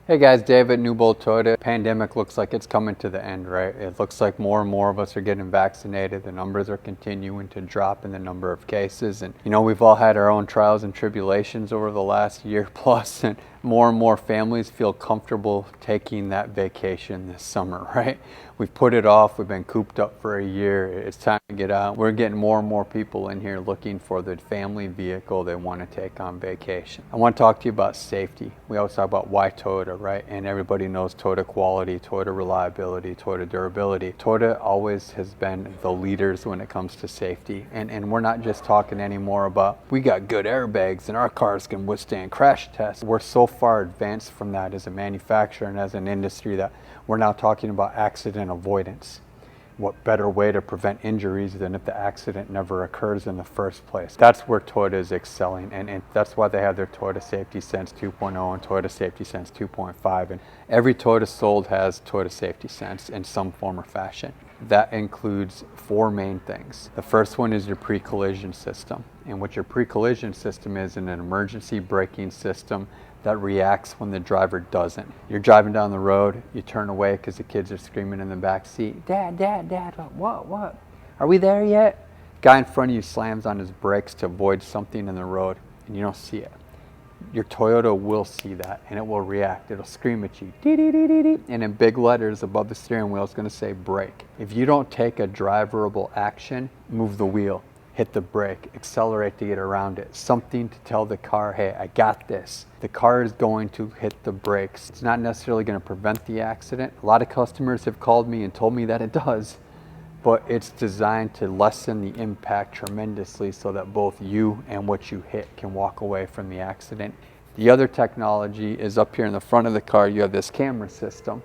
Hey guys, Dave at NewboldToyota. Pandemic looks like it's coming to the end, right? It looks like more and more of us are getting vaccinated. The numbers are continuing to drop in the number of cases. And we've all had our own trials and tribulations over the last year plus, and more families feel comfortable taking that vacation this summer, right? We've put it off. We've been cooped up for a year. It's time to get out. We're getting more and more people in here looking for the family vehicle they want to take on vacation. I want to talk to you about safety. We always talk about why Toyota, right? And everybody knows Toyota quality, Toyota reliability, Toyota durability. Toyota always has been the leaders when it comes to safety. And we're not just talking anymore about we got good airbags and our cars can withstand crash tests. We're so far advanced from that as a manufacturer and as an industry that we're now talking about accident avoidance. What better way to prevent injuries than if the accident never occurs in the first place? That's where Toyota is excelling, and that's why they have their Toyota Safety Sense 2.0 and Toyota Safety Sense 2.5. And every Toyota sold has Toyota Safety Sense in some form or fashion. That includes four main things. The first one is your pre-collision system. And what your pre-collision system is an emergency braking system that reacts when the driver doesn't. You're driving down the road, you turn away because the kids are screaming in the back seat, Dad, what? Are we there yet? Guy in front of you slams on his brakes to avoid something in the road, and you don't see it. Your Toyota will see that, and it will react. It'll scream at you, dee dee dee dee dee, and in big letters above the steering wheel it's going to say brake. If you don't take a driverable action, move the wheel, hit the brake, accelerate to get around it, something to tell the car, hey, I got this. The car is going to hit the brakes. It's not necessarily going to prevent the accident. A lot of customers have called me and told me that it does, but it's designed to lessen the impact tremendously so that both you and what you hit can walk away from the accident. The other technology is up here in the front of the car. You have this camera system,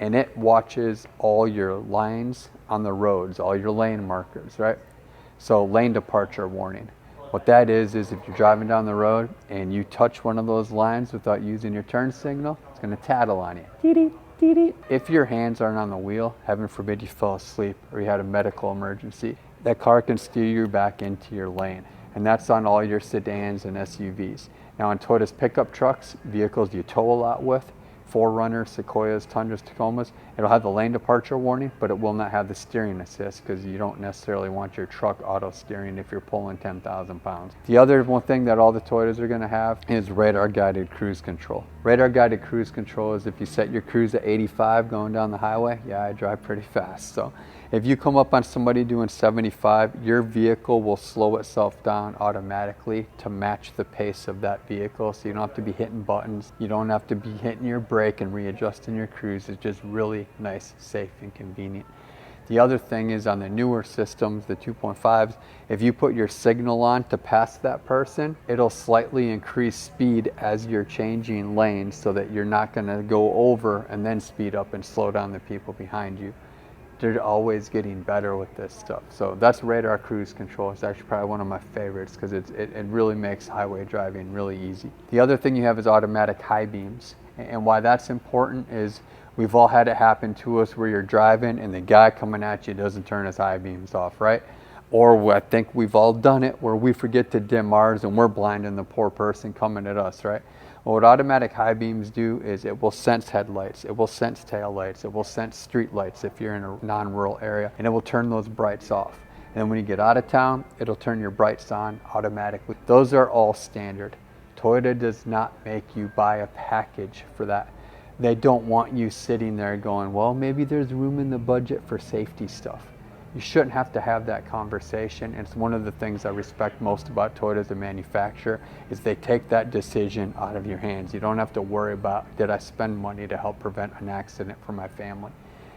and it watches all your lines on the roads, all your lane markers, right? So lane departure warning. What that is if you're driving down the road and you touch one of those lines without using your turn signal, it's going to tattle on you. Dee-dee, dee-dee. If your hands aren't on the wheel, heaven forbid you fell asleep or you had a medical emergency, that car can steer you back into your lane. And that's on all your sedans and SUVs. Now on Toyota's pickup trucks, vehicles you tow a lot with, 4Runners, Sequoias, Tundras, Tacomas, it'll have the lane departure warning, but it will not have the steering assist because you don't necessarily want your truck auto steering if you're pulling 10,000 pounds. The other one thing that all the Toyotas are going to have is radar guided cruise control. Radar guided cruise control is if you set your cruise at 85 going down the highway, yeah, I drive pretty fast. So if you come up on somebody doing 75, your vehicle will slow itself down automatically to match the pace of that vehicle. So you don't have to be hitting buttons. You don't have to be hitting your brake and readjusting your cruise. It's just really nice, safe, and convenient. The other thing is on the newer systems, the 2.5s, if you put your signal on to pass that person, it'll slightly increase speed as you're changing lanes so that you're not going to go over and then speed up and slow down the people behind you. They're always getting better with this stuff. So that's radar cruise control. It's actually probably one of my favorites because it really makes highway driving really easy. The other thing you have is automatic high beams. And why that's important is we've all had it happen to us where you're driving and the guy coming at you doesn't turn his high beams off, right? Or I think we've all done it where we forget to dim ours and we're blinding the poor person coming at us, right? Well, what automatic high beams do is it will sense headlights, it will sense tail lights, it will sense street lights if you're in a non-rural area, and it will turn those brights off. And then when you get out of town, it'll turn your brights on automatically. Those are all standard. Toyota does not make you buy a package for that. They don't want you sitting there going, well, maybe there's room in the budget for safety stuff. You shouldn't have to have that conversation. And it's one of the things I respect most about Toyota as a manufacturer is they take that decision out of your hands. You don't have to worry about, did I spend money to help prevent an accident for my family?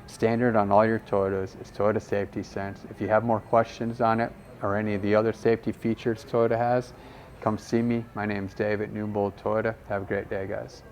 Standard on all your Toyotas is Toyota Safety Sense. If you have more questions on it or any of the other safety features Toyota has, come see me. My name's Dave at NewboldToyota. Have a great day, guys.